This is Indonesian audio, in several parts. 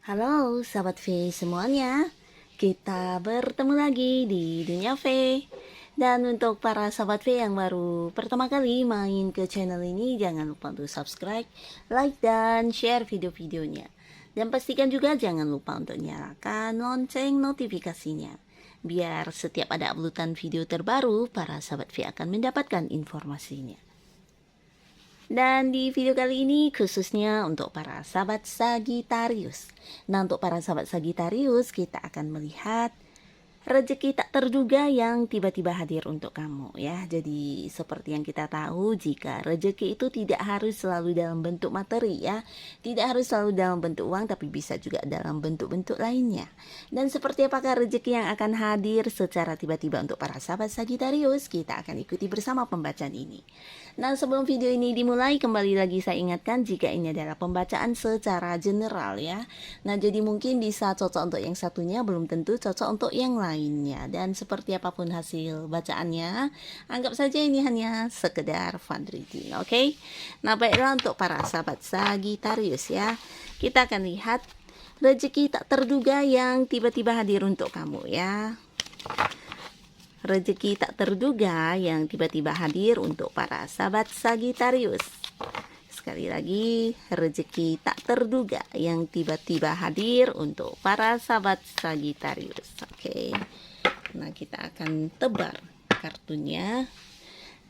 Halo sahabat V semuanya, kita bertemu lagi di Dunia V. Dan untuk para sahabat V yang baru pertama kali main ke channel ini, jangan lupa untuk subscribe, like, dan share video-videonya. Dan pastikan juga jangan lupa untuk nyalakan lonceng notifikasinya, biar setiap ada uploadan video terbaru, para sahabat V akan mendapatkan informasinya. Dan di video kali ini khususnya untuk para sahabat Sagittarius. Nah, untuk para sahabat Sagittarius, kita akan melihat rezeki tak terduga yang tiba-tiba hadir untuk kamu ya. Jadi seperti yang kita tahu, jika rezeki itu tidak harus selalu dalam bentuk materi ya. Tidak harus selalu dalam bentuk uang, tapi bisa juga dalam bentuk-bentuk lainnya. Dan seperti apakah rezeki yang akan hadir secara tiba-tiba untuk para sahabat Sagittarius, kita akan ikuti bersama pembacaan ini. Nah, sebelum video ini dimulai, kembali lagi saya ingatkan jika ini adalah pembacaan secara general ya. Nah, jadi mungkin bisa cocok untuk yang satunya, belum tentu cocok untuk yang lainnya. Dan seperti apapun hasil bacaannya, anggap saja ini hanya sekedar fun reading, oke? Nah, baiklah untuk para sahabat Sagittarius ya. Kita akan lihat rezeki tak terduga yang tiba-tiba hadir untuk kamu ya. Rezeki tak terduga yang tiba-tiba hadir untuk para sahabat Sagittarius. Sekali lagi, rezeki tak terduga yang tiba-tiba hadir untuk para sahabat Sagittarius. Oke. Nah, kita akan tebar kartunya.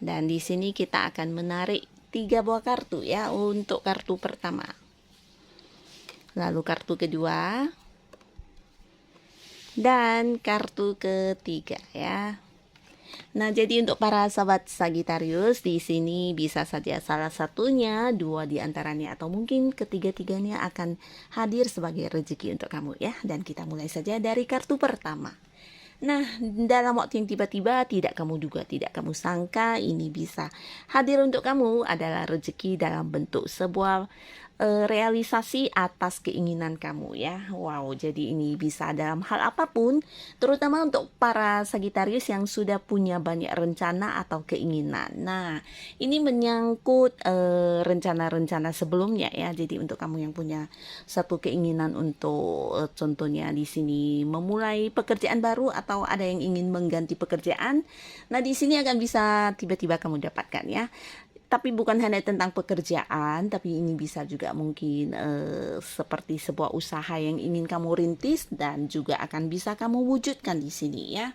Dan di sini kita akan menarik 3 buah kartu ya untuk kartu pertama. Lalu kartu kedua. Dan kartu ketiga ya. Nah, jadi untuk para sahabat Sagittarius di sini bisa saja salah satunya, 2 di antaranya atau mungkin ketiga-tiganya akan hadir sebagai rezeki untuk kamu ya. Dan kita mulai saja dari kartu pertama. Nah, dalam waktu yang tiba-tiba tidak kamu duga, tidak kamu sangka, ini bisa hadir untuk kamu adalah rezeki dalam bentuk sebuah realisasi atas keinginan kamu ya. Wow, jadi ini bisa dalam hal apapun, terutama untuk para Sagittarius yang sudah punya banyak rencana atau keinginan. Nah, ini menyangkut rencana-rencana sebelumnya ya. Jadi untuk kamu yang punya satu keinginan untuk contohnya di sini memulai pekerjaan baru atau ada yang ingin mengganti pekerjaan, nah di sini akan bisa tiba-tiba kamu dapatkan ya. Tapi bukan hanya tentang pekerjaan, tapi ini bisa juga mungkin seperti sebuah usaha yang ingin kamu rintis dan juga akan bisa kamu wujudkan di sini ya.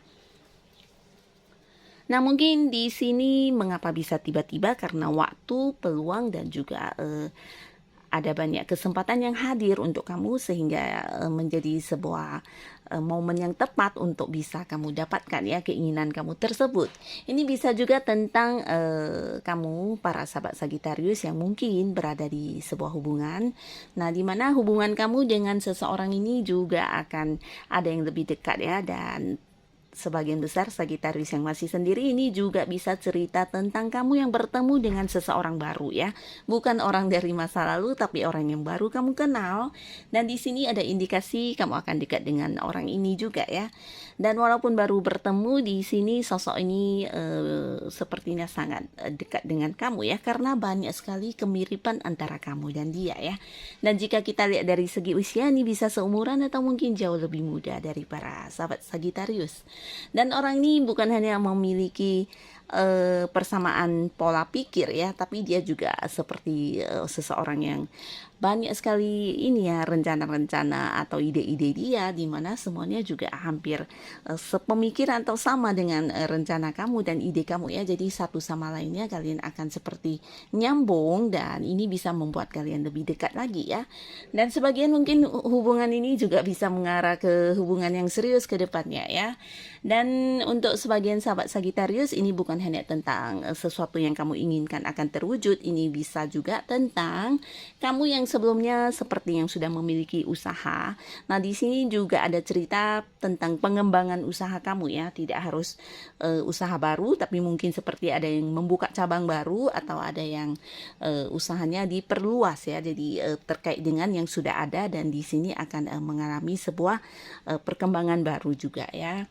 Nah, mungkin di sini mengapa bisa tiba-tiba karena waktu, peluang dan juga ada banyak kesempatan yang hadir untuk kamu sehingga menjadi sebuah momen yang tepat untuk bisa kamu dapatkan ya keinginan kamu tersebut. Ini bisa juga tentang kamu para sahabat Sagittarius yang mungkin berada di sebuah hubungan. Nah, di mana hubungan kamu dengan seseorang ini juga akan ada yang lebih dekat ya, dan sebagian besar Sagittarius yang masih sendiri ini juga bisa cerita tentang kamu yang bertemu dengan seseorang baru ya. Bukan orang dari masa lalu tapi orang yang baru kamu kenal. Dan di sini ada indikasi kamu akan dekat dengan orang ini juga ya. Dan walaupun baru bertemu, di sini sosok ini sepertinya sangat dekat dengan kamu ya, karena banyak sekali kemiripan antara kamu dan dia ya. Dan jika kita lihat dari segi usia, ini bisa seumuran atau mungkin jauh lebih muda dari para sahabat Sagittarius. Dan orang ini bukan hanya memiliki persamaan pola pikir ya, tapi dia juga seperti seseorang yang banyak sekali ini ya rencana-rencana atau ide-ide dia, di mana semuanya juga hampir sepemikiran atau sama dengan rencana kamu dan ide kamu ya. Jadi satu sama lainnya kalian akan seperti nyambung dan ini bisa membuat kalian lebih dekat lagi ya. Dan sebagian mungkin hubungan ini juga bisa mengarah ke hubungan yang serius ke depannya ya. Dan untuk sebagian sahabat Sagittarius, ini bukan hanya tentang sesuatu yang kamu inginkan akan terwujud, ini bisa juga tentang kamu yang sebelumnya seperti yang sudah memiliki usaha. Nah, di sini juga ada cerita tentang pengembangan usaha kamu ya, tidak harus usaha baru, tapi mungkin seperti ada yang membuka cabang baru atau ada yang usahanya diperluas ya. Jadi terkait dengan yang sudah ada, dan di sini akan mengalami sebuah perkembangan baru juga ya.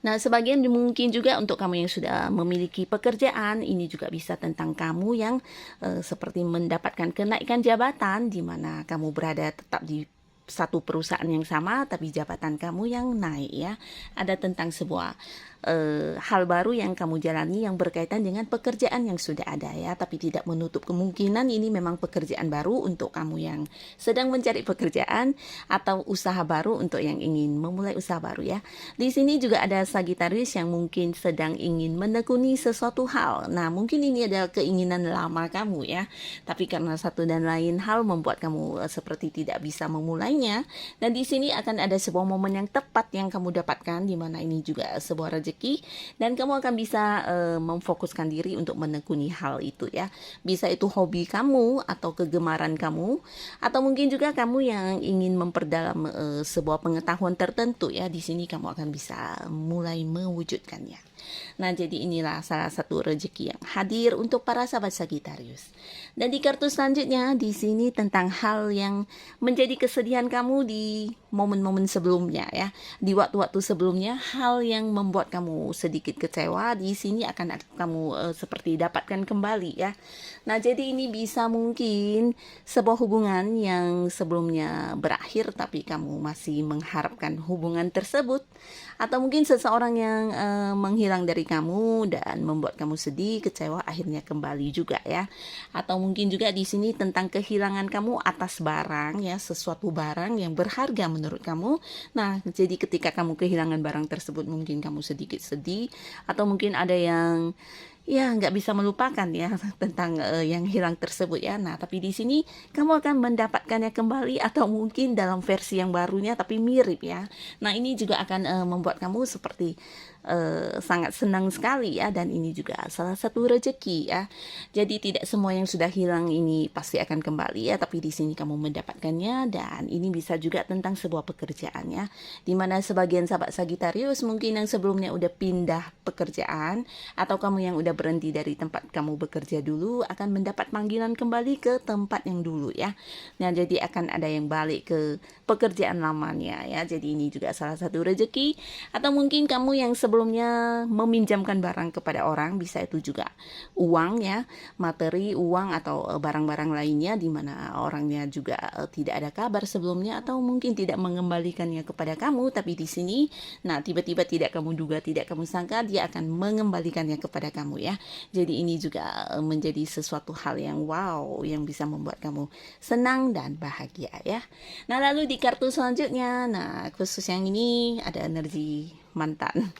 Nah, sebagian mungkin juga untuk kamu yang sudah memiliki pekerjaan, ini juga bisa tentang kamu yang seperti mendapatkan kenaikan jabatan, di mana kamu berada tetap di satu perusahaan yang sama tapi jabatan kamu yang naik ya. Ada tentang sebuah hal baru yang kamu jalani yang berkaitan dengan pekerjaan yang sudah ada ya, tapi tidak menutup kemungkinan ini memang pekerjaan baru untuk kamu yang sedang mencari pekerjaan atau usaha baru untuk yang ingin memulai usaha baru ya. Di sini juga ada Sagittarius yang mungkin sedang ingin menekuni sesuatu hal. Nah, mungkin ini adalah keinginan lama kamu ya, tapi karena satu dan lain hal membuat kamu seperti tidak bisa memulainya. Dan di sini akan ada sebuah momen yang tepat yang kamu dapatkan, di mana ini juga sebuah rezeki dan kamu akan bisa memfokuskan diri untuk menekuni hal itu ya. Bisa itu hobi kamu atau kegemaran kamu, atau mungkin juga kamu yang ingin memperdalam sebuah pengetahuan tertentu ya. Di sini kamu akan bisa mulai mewujudkannya. Nah, jadi inilah salah satu rezeki yang hadir untuk para sahabat Sagittarius. Dan di kartu selanjutnya di sini tentang hal yang menjadi kesedihan kamu di momen-momen sebelumnya ya. Di waktu-waktu sebelumnya hal yang membuat kamu sedikit kecewa di sini akan kamu seperti dapatkan kembali ya. Nah, jadi ini bisa mungkin sebuah hubungan yang sebelumnya berakhir tapi kamu masih mengharapkan hubungan tersebut, atau mungkin seseorang yang menghilang dari kamu dan membuat kamu sedih, kecewa, akhirnya kembali juga ya. Atau mungkin juga di sini tentang kehilangan kamu atas barang ya, sesuatu barang yang berharga menurut kamu. Nah, jadi ketika kamu kehilangan barang tersebut mungkin kamu sedikit sedih, atau mungkin ada yang ya nggak bisa melupakan ya tentang yang hilang tersebut ya. Nah, tapi di sini kamu akan mendapatkannya kembali, atau mungkin dalam versi yang barunya tapi mirip ya. Nah, ini juga akan membuat kamu seperti sangat senang sekali ya, dan ini juga salah satu rezeki ya. Jadi tidak semua yang sudah hilang ini pasti akan kembali ya, tapi di sini kamu mendapatkannya. Dan ini bisa juga tentang sebuah pekerjaan ya, dimana sebagian sahabat Sagittarius mungkin yang sebelumnya udah pindah pekerjaan, atau kamu yang udah berhenti dari tempat kamu bekerja dulu akan mendapat panggilan kembali ke tempat yang dulu ya. Nah, jadi akan ada yang balik ke pekerjaan lamanya ya. Jadi ini juga salah satu rezeki. Atau mungkin kamu yang sebelumnya meminjamkan barang kepada orang, bisa itu juga uang ya, materi, uang, atau barang-barang lainnya di mana orangnya juga tidak ada kabar sebelumnya, atau mungkin tidak mengembalikannya kepada kamu. Tapi di sini nah tiba-tiba tidak kamu duga, tidak kamu sangka dia akan mengembalikannya kepada kamu ya. Jadi ini juga menjadi sesuatu hal yang wow, yang bisa membuat kamu senang dan bahagia ya. Nah, lalu di kartu selanjutnya, nah khusus yang ini ada energi mantan.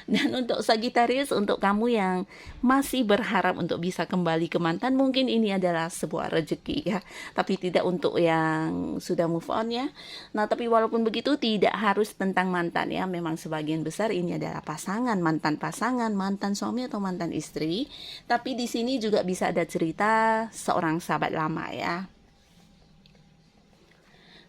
Dan untuk Sagittarius, untuk kamu yang masih berharap untuk bisa kembali ke mantan, mungkin ini adalah sebuah rezeki ya, tapi tidak untuk yang sudah move on ya. Nah, tapi walaupun begitu tidak harus tentang mantan ya. Memang sebagian besar ini adalah pasangan, mantan suami atau mantan istri. Tapi di sini juga bisa ada cerita seorang sahabat lama ya.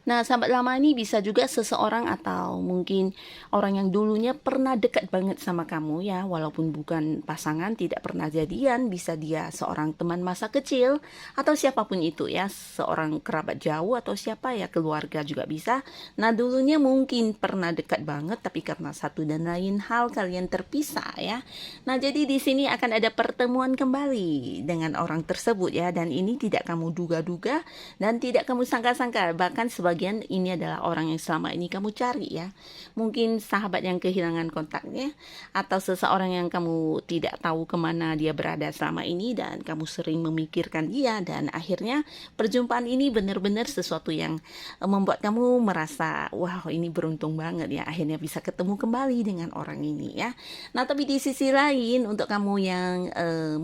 Nah, sahabat lama ini bisa juga seseorang atau mungkin orang yang dulunya pernah dekat banget sama kamu ya, walaupun bukan pasangan, tidak pernah jadian, bisa dia seorang teman masa kecil atau siapapun itu ya, seorang kerabat jauh atau siapa ya, keluarga juga bisa. Nah, dulunya mungkin pernah dekat banget tapi karena satu dan lain hal kalian terpisah ya. Nah, jadi di sini akan ada pertemuan kembali dengan orang tersebut ya, dan ini tidak kamu duga-duga dan tidak kamu sangka-sangka, bahkan sebagai ini adalah orang yang selama ini kamu cari ya. Mungkin sahabat yang kehilangan kontaknya, atau seseorang yang kamu tidak tahu kemana dia berada selama ini dan kamu sering memikirkan dia, dan akhirnya perjumpaan ini benar-benar sesuatu yang membuat kamu merasa wow, ini beruntung banget ya, akhirnya bisa ketemu kembali dengan orang ini ya. Nah, tapi di sisi lain untuk kamu yang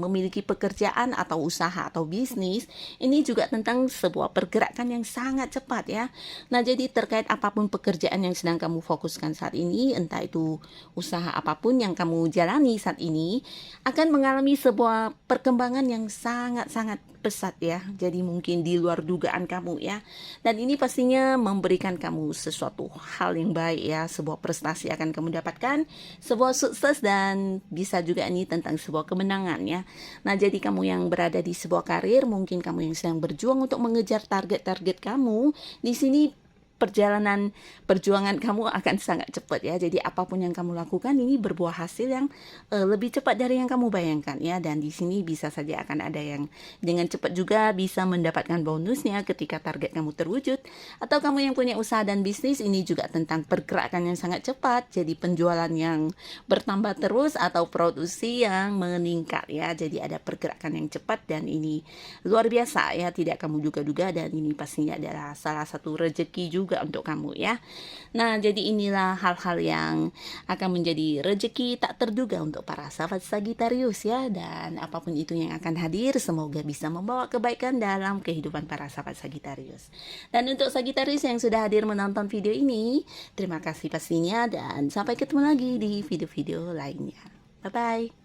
memiliki pekerjaan atau usaha atau bisnis, ini juga tentang sebuah pergerakan yang sangat cepat ya. Nah, jadi terkait apapun pekerjaan yang sedang kamu fokuskan saat ini, entah itu usaha apapun yang kamu jalani saat ini, akan mengalami sebuah perkembangan yang sangat-sangat pesat ya. Jadi mungkin di luar dugaan kamu ya. Dan ini pastinya memberikan kamu sesuatu hal yang baik ya. Sebuah prestasi akan kamu dapatkan, sebuah sukses, dan bisa juga ini tentang sebuah kemenangan ya. Nah, jadi kamu yang berada di sebuah karir, mungkin kamu yang sedang berjuang untuk mengejar target-target kamu, di sini perjuangan kamu akan sangat cepat ya. Jadi apapun yang kamu lakukan ini berbuah hasil yang lebih cepat dari yang kamu bayangkan ya. Dan di sini bisa saja akan ada yang dengan cepat juga bisa mendapatkan bonusnya ketika target kamu terwujud. Atau kamu yang punya usaha dan bisnis, ini juga tentang pergerakan yang sangat cepat. Jadi penjualan yang bertambah terus atau produksi yang meningkat ya. Jadi ada pergerakan yang cepat dan ini luar biasa ya, tidak kamu duga-duga, dan ini pastinya adalah salah satu rezeki juga untuk kamu ya. Nah, jadi inilah hal-hal yang akan menjadi rezeki tak terduga untuk para sahabat Sagittarius ya, dan apapun itu yang akan hadir semoga bisa membawa kebaikan dalam kehidupan para sahabat Sagittarius. Dan untuk Sagittarius yang sudah hadir menonton video ini, terima kasih pastinya dan sampai ketemu lagi di video-video lainnya. Bye-bye.